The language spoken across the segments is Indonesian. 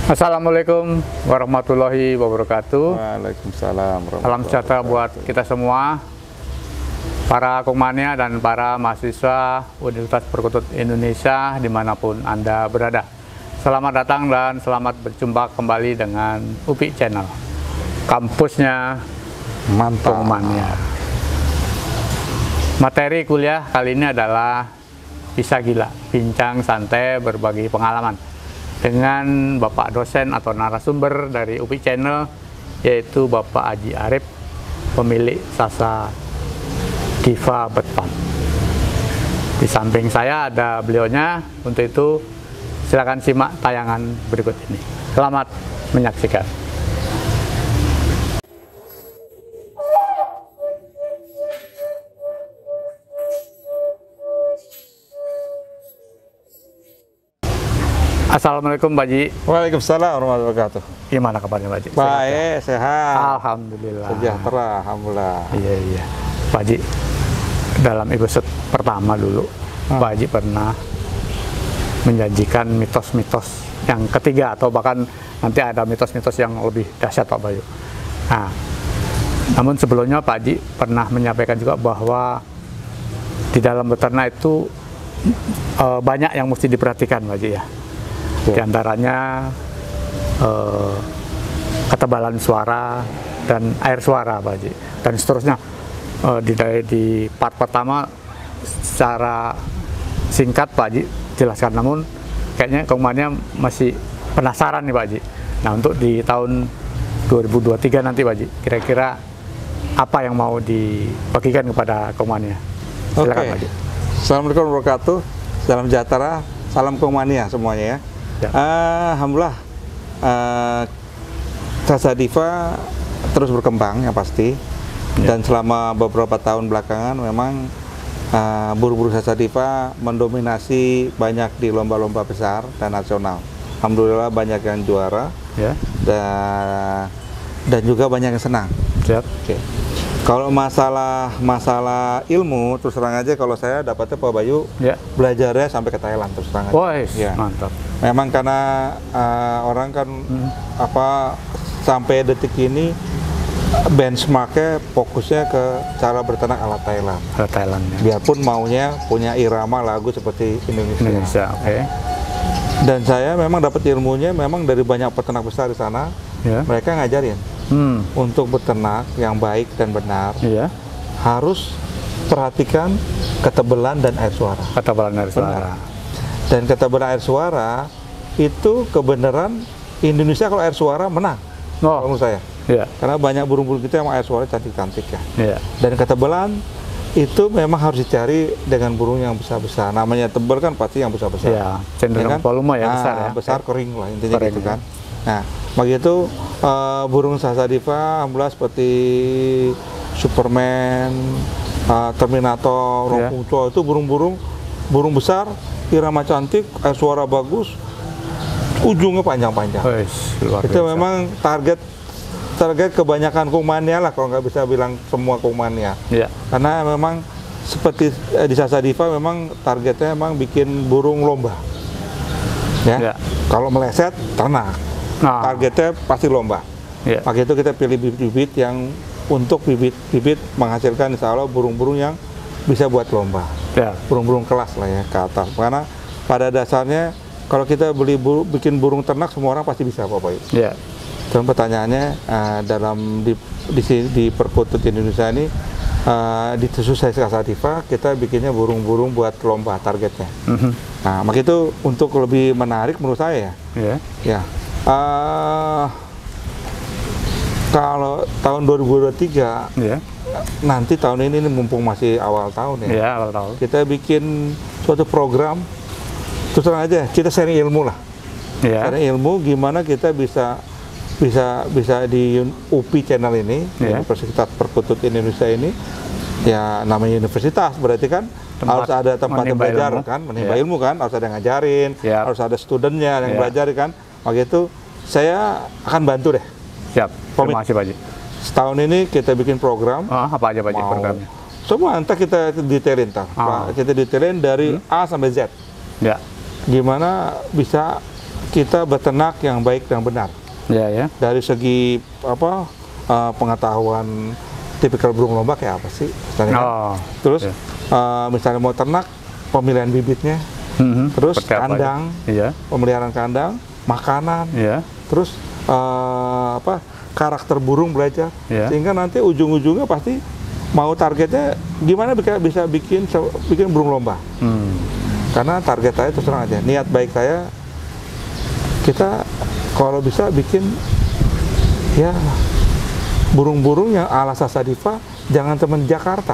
Assalamualaikum warahmatullahi wabarakatuh. Waalaikumsalam. Salam sejahtera buat kita semua, para Kongmania dan para mahasiswa Universitas Perkutut Indonesia dimanapun Anda berada. Selamat datang dan selamat berjumpa kembali dengan UPI Channel, kampusnya Mantap. Kongmania. Materi kuliah kali ini adalah Bisa Gila, bincang santai berbagi pengalaman dengan Bapak dosen atau narasumber dari UPI Channel, yaitu Bapak Haji Arif, pemilik Sasa Diva Bedpan. Di samping saya ada beliaunya. Untuk itu silakan simak tayangan berikut ini. Selamat menyaksikan. Assalamualaikum Pak Haji. Waalaikumsalam warahmatullahi wabarakatuh. Gimana kabarnya Pak Haji? Baik, sehat. Alhamdulillah. Sejahtera, alhamdulillah. Iya. Pak Haji, dalam episode pertama dulu, Pak Haji pernah menjanjikan mitos-mitos yang ketiga, atau bahkan nanti ada mitos-mitos yang lebih dahsyat Pak Bayu. Nah, namun sebelumnya Pak Haji pernah menyampaikan juga bahwa di dalam beternak itu banyak yang mesti diperhatikan Pak Haji ya. Di antaranya ketebalan suara dan air suara Pak Haji, dan seterusnya. Di part pertama secara singkat Pak Haji jelaskan, namun kayaknya Kongmania masih penasaran nih Pak Haji. Nah, untuk di tahun 2023 nanti Pak Haji, kira-kira apa yang mau dibagikan kepada Kongmania? Silakan Pak Haji. Assalamualaikum warahmatullahi wabarakatuh. Salam sejahtera, salam Kongmania semuanya ya. Alhamdulillah, Sasa Diva terus berkembang yang pasti. Dan selama beberapa tahun belakangan memang burung-burung Sasa Diva mendominasi banyak di lomba-lomba besar dan nasional. Alhamdulillah banyak yang juara dan juga banyak yang senang. Siap. Kalau masalah ilmu, terus terang aja kalau saya dapatnya Pak Bayu belajarnya sampai ke Thailand terus terang aja. Mantap. Memang karena orang kan sampai detik ini benchmarknya fokusnya ke cara berternak ala Thailand. Biarpun maunya punya irama lagu seperti Indonesia. Dan saya memang dapat ilmunya memang dari banyak peternak besar di sana. Mereka ngajarin untuk beternak yang baik dan benar harus perhatikan ketebalan dan air suara. Dan ketebalan air suara itu kebenaran Indonesia kalau air suara menang. Menurut saya. Karena banyak burung-burung kita yang air suara cantik-cantik ya. Dan ketebalan itu memang harus dicari dengan burung yang besar-besar. Namanya tebal kan pasti yang besar-besar. Cenderung volume ya besar ya. Besar kering lah intinya gitu kan. Nah, begitu burung Sasa Diva alhamdulillah seperti Superman, Terminator, Rongkungco itu burung besar, irama cantik, air suara bagus, ujungnya panjang-panjang. Itu memang target kebanyakan Kongmania lah, kalau nggak bisa bilang semua Kongmania. Karena memang seperti di Sasa Diva memang targetnya memang bikin burung lomba. Kalau meleset ternak. Targetnya pasti lomba. Maka itu kita pilih bibit-bibit yang untuk bibit menghasilkan insya Allah burung-burung yang bisa buat lomba. Burung-burung kelas lah ya ke atas. Karena pada dasarnya kalau kita bikin burung ternak semua orang pasti bisa Pak Bayu. Dan pertanyaannya di Perkutut Indonesia ini di khusus Sasa Diva kita bikinnya burung-burung buat lomba targetnya. Nah, maka itu untuk lebih menarik menurut saya ya. Kalau tahun 2023 nanti tahun ini mumpung masih awal tahun awal tahun, kita bikin suatu program, terus terang aja kita sharing ilmu lah. Sharing ilmu gimana kita bisa di UPI Channel ini, Universitas Perkutut Indonesia ini ya, namanya universitas berarti kan harus ada tempat belajar kan, menimba ilmu kan, harus ada yang ngajarin, harus ada studennya yang belajar kan. Maka itu saya akan bantu deh. Terima kasih Pak Haji. Setahun ini kita bikin program. Apa aja Pak Haji programnya? Semua nanti kita detailin kita detailin dari A sampai Z. Gimana bisa kita beternak yang baik dan benar. Ya, ya. Dari segi apa pengetahuan tipikal burung lomba kayak apa sih? Terus misalnya mau ternak, pemilihan bibitnya, terus kandang, pemeliharaan kandang, makanan, terus apa karakter burung belajar, sehingga nanti ujung-ujungnya pasti mau targetnya gimana bisa bikin burung lomba. Karena target saya terus terang aja, niat baik saya, kita kalau bisa bikin ya burung-burung yang ala Sasadiva, jangan teman Jakarta.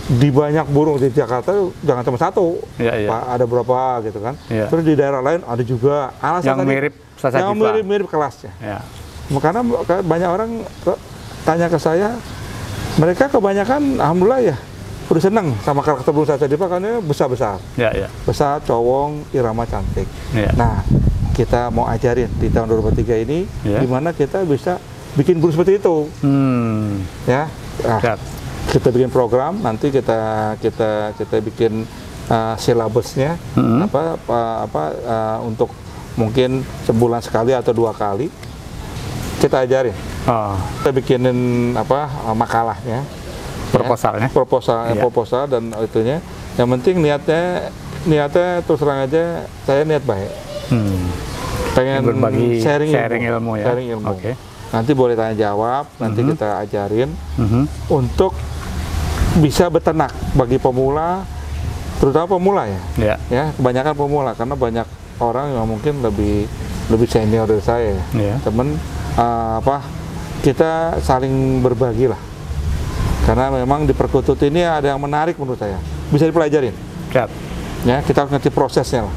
Di banyak burung di Jakarta jangan teman satu, ada berapa gitu kan. Terus di daerah lain ada juga ala yang mirip Sasadiva, yang mirip-mirip kelasnya. Karena banyak orang tanya ke saya, mereka kebanyakan alhamdulillah ya udah seneng sama karakter burung Sasadiva karena besar-besar, besar, cowong, irama cantik. Nah, kita mau ajarin di tahun 2023 ini gimana kita bisa bikin burung seperti itu. Ya, kita bikin program, nanti kita bikin silabusnya untuk mungkin sebulan sekali atau 2 kali kita ajarin. Kita bikinin makalahnya, proposalnya, proposal dan itunya. Yang penting niatnya terus terang aja, saya niat baik. Pengen berbagi sharing ilmu. Nanti boleh tanya jawab, nanti kita ajarin untuk bisa beternak bagi pemula, terutama pemula ya. Kebanyakan pemula karena banyak orang yang mungkin lebih senior dari saya. Temen kita saling berbagi lah. Karena memang di perkutut ini ada yang menarik menurut saya, bisa dipelajarin. Ya, kita harus ngerti prosesnya lah.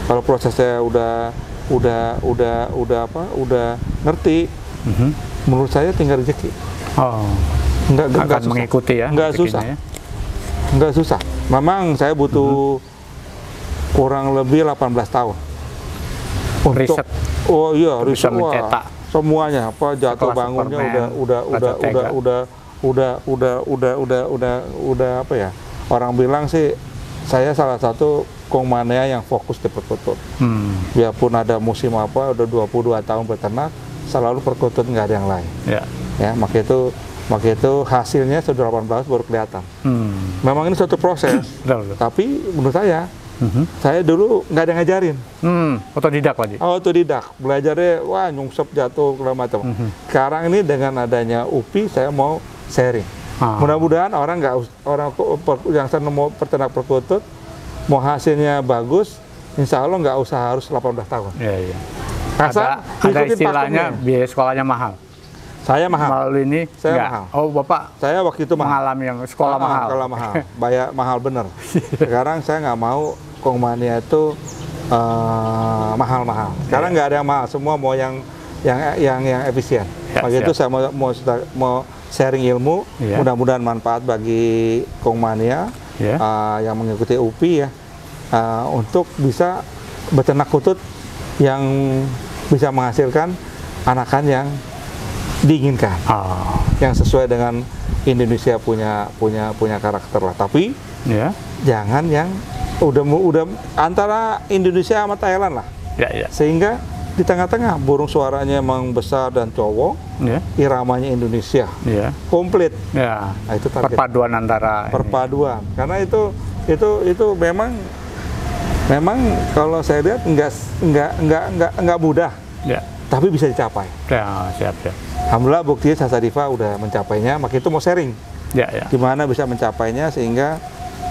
Kalau prosesnya udah ngerti, menurut saya tinggal rezeki. Nggak susah. Mengikuti ya. Nggak susah. Nggak susah. Memang saya butuh kurang lebih 18 tahun untuk riset. Riset semuanya jatuh bangunnya udah apa ya? Orang bilang sih saya salah satu Kong Mania yang fokus di perkutut. Biarpun ada musim apa, udah 22 tahun beternak, selalu perkutut, nggak ada yang lain. Ya, maka itu hasilnya sudah 18 baru kelihatan. Memang ini suatu proses, tapi menurut saya dulu nggak ada yang ngajarin. Otodidak Pak Haji? Otodidak, belajarnya nyungsep jatuh segala macam. Sekarang ini dengan adanya UPI saya mau sharing. Mudah-mudahan orang yang senang mau peternak perkutut, mau hasilnya bagus, insya Allah nggak usah harus 18 tahun. Ada istilahnya biaya sekolahnya mahal. Saya mahal. Lalu ini saya mahal. Bapak saya waktu itu mengalami yang sekolah mahal. Sekolah mahal, bayar mahal bener. Sekarang saya nggak mau Kong Mania itu mahal-mahal. Sekarang nggak ada yang mahal, semua mau yang efisien. Waktu itu saya mau sharing ilmu, mudah-mudahan manfaat bagi Kong Mania yang mengikuti UPI ya, untuk bisa beternak kutut yang bisa menghasilkan anakan yang diinginkan, yang sesuai dengan Indonesia punya karakter lah. Tapi jangan yang udah antara Indonesia sama Thailand lah, sehingga di tengah-tengah burung suaranya emang besar dan cowok, iramanya Indonesia, komplit. Nah, itu target. Perpaduan antara karena itu memang kalau saya lihat nggak mudah, tapi bisa dicapai. Siap. Alhamdulillah buktinya Sasadiva udah mencapainya, maka itu mau sharing gimana bisa mencapainya sehingga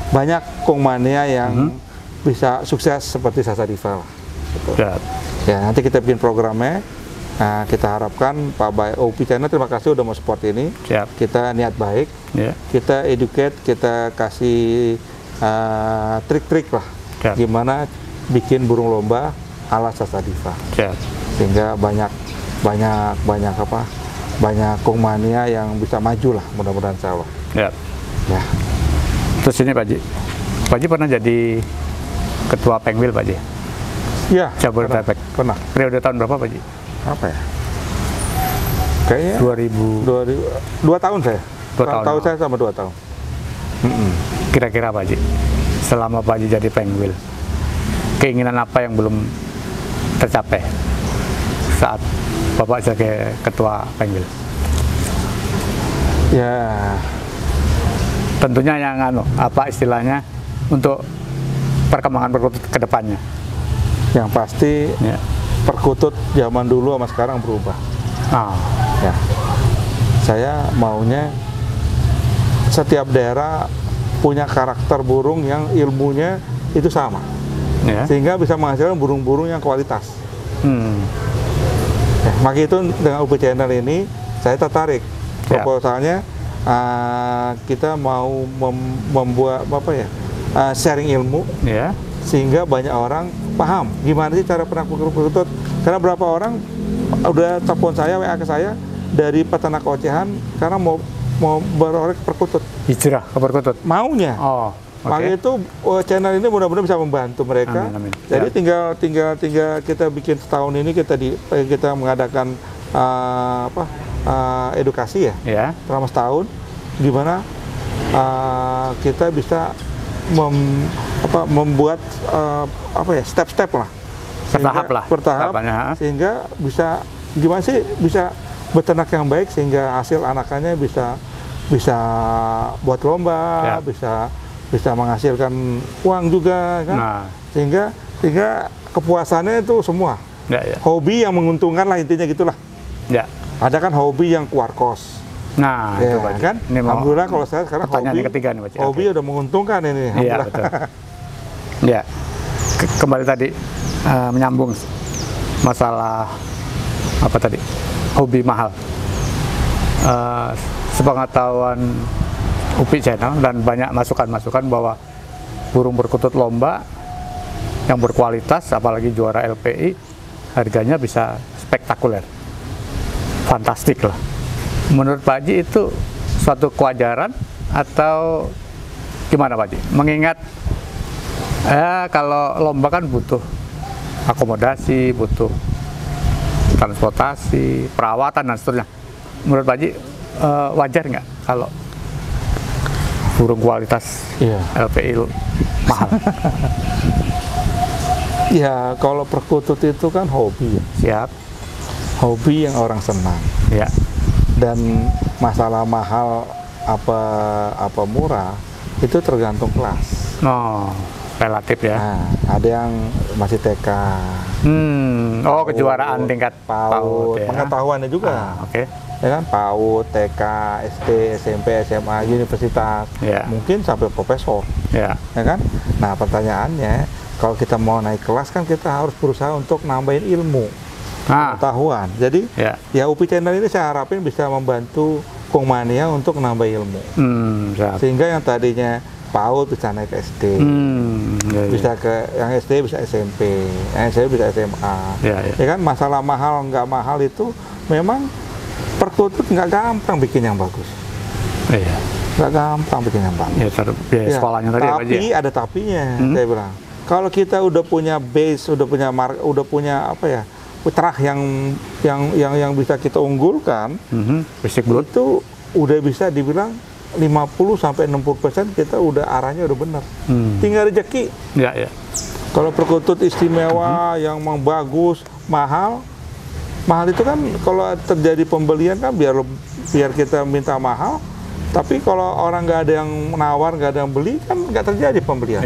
banyak Kong Mania yang bisa sukses seperti Sasadiva lah. Ya, nanti kita bikin programnya. Nah, kita harapkan Pak Bay OP Channel, terima kasih udah mau support ini. Kita niat baik, kita educate, kita kasih trik-trik lah gimana bikin burung lomba ala Sasadiva. Sehingga banyak Kong Mania yang bisa maju lah, mudah-mudahan insya Allah. Ya. Terus ini Pak Haji pernah jadi ketua Penguil Pak Haji? Iya. Jabodetabek. Pernah. Periode tahun berapa Pak Haji? Apa ya? Kayaknya 2 tahun saya. 2 tahun. Tahu saya sama 2 tahun. Kira-kira Pak Haji, selama Pak Haji jadi Penguil, keinginan apa yang belum tercapai saat Bapak sebagai ketua Penggil? Ya, tentunya yang apa istilahnya untuk perkembangan perkutut ke depannya. Yang pasti Ya. perkutut zaman dulu sama sekarang berubah. Ya, saya maunya setiap daerah punya karakter burung yang ilmunya itu sama, Ya. sehingga bisa menghasilkan burung-burung yang kualitas. Ya, maka itu dengan UP Channel ini saya tertarik. Proposalnya kita mau membuat apa ya, sharing ilmu, Ya. sehingga banyak orang paham gimana sih cara perkutut. Karena berapa orang udah telepon saya, WA ke saya dari peternak ocehan karena mau berorek perkutut. Hijrah ke perkutut. Maunya. Oh. Maka itu channel ini mudah-mudahan bisa membantu mereka. Amin, amin. Jadi Ya. tinggal kita bikin setahun ini kita mengadakan edukasi ya. Ya. Selama setahun gimana kita bisa membuat step-step lah. Bertahap sehingga bisa gimana sih bisa beternak yang baik sehingga hasil anakannya bisa buat lomba, Ya. bisa menghasilkan uang juga kan. Nah. Sehingga kepuasannya itu semua. Ya, ya. Hobi yang menguntungkan lah, intinya gitulah. Ya. Ada kan hobi yang keluar kos. Nah, Ya, itu Pak. kan? Ini mau Alhamdulillah kalau saya sekarang pertanyaan hobi, yang ketiga nih, Pak. hobi udah menguntungkan ini. Iya, Alhamdulillah. betul. Ya. Kembali tadi menyambung masalah apa tadi? Hobi mahal. Sepengetahuan UPI Channel dan banyak masukan-masukan bahwa burung perkutut lomba yang berkualitas, apalagi juara LPI, harganya bisa spektakuler, fantastik lah. Menurut Pak Haji itu suatu kewajaran atau gimana Pak Haji? Mengingat kalau lomba kan butuh akomodasi, butuh transportasi, perawatan dan seterusnya. Menurut Pak Haji wajar nggak kalau burung kualitas LPI mahal? Ya, kalau perkutut itu kan hobi. Siap. Hobi yang orang senang. Ya. Dan masalah mahal apa murah itu tergantung kelas. Oh, relatif ya. Nah, ada yang masih TK. Oh, kejuaraan tingkat PAUD. ya. Pengetahuannya juga. Oke. Ya kan, PAUD, TK, SD, SMP, SMA, universitas, mungkin sampai profesor. Ya. Ya kan? Nah, pertanyaannya, kalau kita mau naik kelas kan kita harus berusaha untuk nambahin ilmu, pengetahuan. Jadi ya UPI Channel ini saya harapin bisa membantu Kong Mania untuk nambah ilmu. Sehingga yang tadinya PAUD bisa naik ke SD, bisa ke yang SD bisa SMP, yang SMP bisa SMA. Ya kan, masalah mahal nggak mahal itu memang perkutut nggak gampang bikin yang bagus. Nggak gampang bikin yang bagus. Ya, sekolahnya tadi tapi ada tapinya, saya bilang. Kalau kita udah punya base, udah punya apa ya, terah yang bisa kita unggulkan, itu udah bisa dibilang 50-60% kita udah arahnya udah benar. Tinggal rezeki. Ya. Kalau perkutut istimewa yang bagus, mahal itu kan kalau terjadi pembelian kan biar kita minta mahal, tapi kalau orang nggak ada yang menawar, nggak ada yang beli kan nggak terjadi pembelian.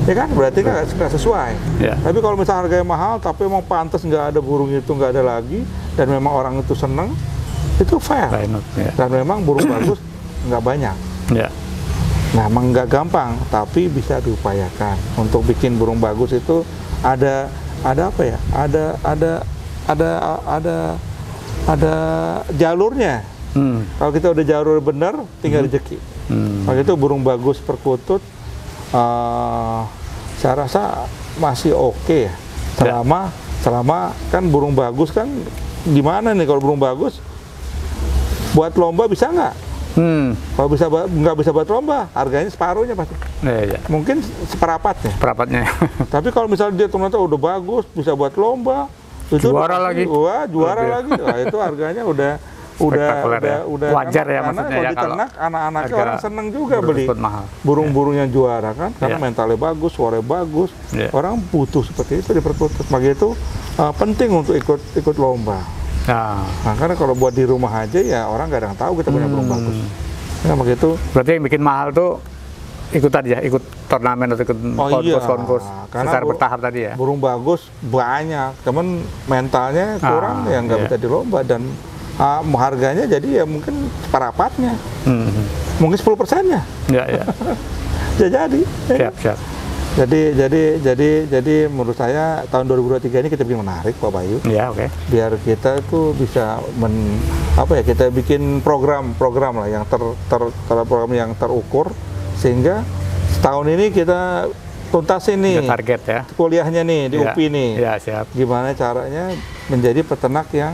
Ya kan, berarti nggak sesuai. Tapi kalau misalnya harganya mahal tapi emang pantas nggak ada burung itu, nggak ada lagi, dan memang orang itu seneng, itu fair. Dan memang burung bagus nggak banyak. Nah, emang nggak gampang, tapi bisa diupayakan. Untuk bikin burung bagus itu ada apa ya? Ada jalurnya. Kalau kita udah jalur benar, tinggal rezeki. Kalau itu burung bagus perkutut, saya rasa masih oke ya. Selama kan burung bagus kan gimana nih, kalau burung bagus buat lomba bisa nggak? Kalau nggak bisa buat lomba, harganya separuhnya pasti. Mungkin seperapatnya. Tapi kalau misalnya dia ternyata udah bagus, bisa buat lomba, itu juara lagi. Juara lagi. Nah, itu harganya udah udah wajar ya karena maksudnya kalau ya di ternak anak-anaknya orang seneng juga beli burung-burung yang juara kan, karena mentalnya bagus, suaranya bagus, orang butuh seperti itu di perkutut. Maka itu penting untuk ikut lomba. Nah, karena kalau buat di rumah aja ya orang nggak ada yang tahu kita punya burung bagus. Nah, maka itu berarti yang bikin mahal tuh ikut tadi ya, ikut turnamen atau ikut konkurs secara bertahap tadi ya. Burung bagus banyak, cuman mentalnya kurang yang nggak bisa di lomba, dan harganya jadi ya mungkin seperempatnya, mungkin 10%-nya. Ya. jadi. Siap. Jadi menurut saya tahun 2023 ini kita bikin menarik, Pak Bayu. Ya, oke. Biar kita tuh bisa kita bikin program lah yang program yang terukur, sehingga setahun ini kita tuntasin nih target ya, kuliahnya nih di UPI nih. Ya, siap. Gimana caranya menjadi peternak yang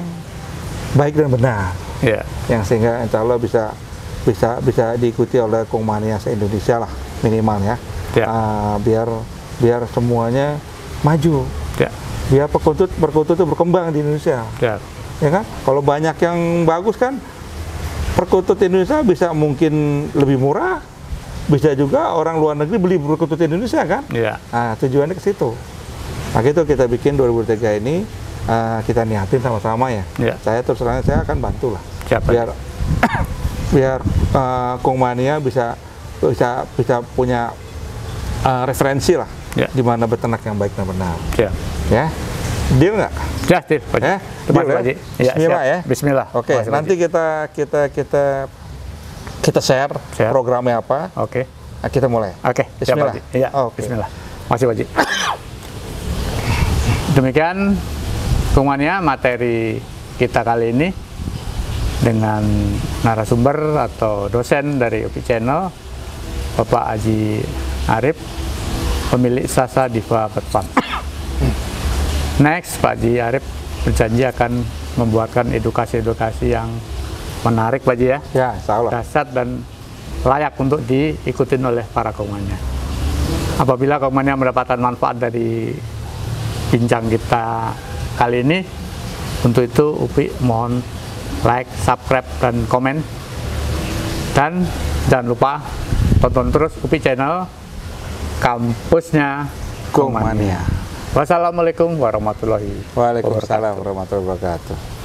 baik dan benar. Ya. Yang sehingga insya Allah bisa diikuti oleh Kongmania se-Indonesia lah minimal ya. Biar semuanya maju. Ya. Biar perkutut itu berkembang di Indonesia. Ya kan? Kalau banyak yang bagus kan, perkutut Indonesia bisa mungkin lebih murah, bisa juga orang luar negeri beli perkutut Indonesia kan? Ya. Nah, tujuannya ke situ. Nah, itu kita bikin 2023 ini kita niatin sama-sama ya. Saya terus terang saya akan bantu lah. Biar Kongmania bisa punya referensi lah, di mana beternak yang baik dan benar. Ya, deal nggak? Ya, deal. Deal ya? Bismillah ya. Bismillah. Oke, nanti kita share programnya apa. Oke. Nah, kita mulai. Oke. Bismillah. Iya. Bismillah. Masih wajib. Demikian Kongmania materi kita kali ini dengan narasumber atau dosen dari UPI Channel, Bapak Haji Arif, pemilik Sasa Diva Bird Farm. Next, Pak Haji Arif berjanji akan membuatkan edukasi-edukasi yang menarik, Pak Haji ya. Ya, insya Allah. Dahsyat dan layak untuk diikutin oleh para Kongmania. Apabila Kongmania mendapatkan manfaat dari bincang kita kali ini, untuk itu UPI mohon like, subscribe, dan komen. Dan jangan lupa tonton terus UPI Channel, kampusnya Kongmania. Wassalamualaikum warahmatullahi wabarakatuh. Waalaikumsalam warahmatullahi wabarakatuh.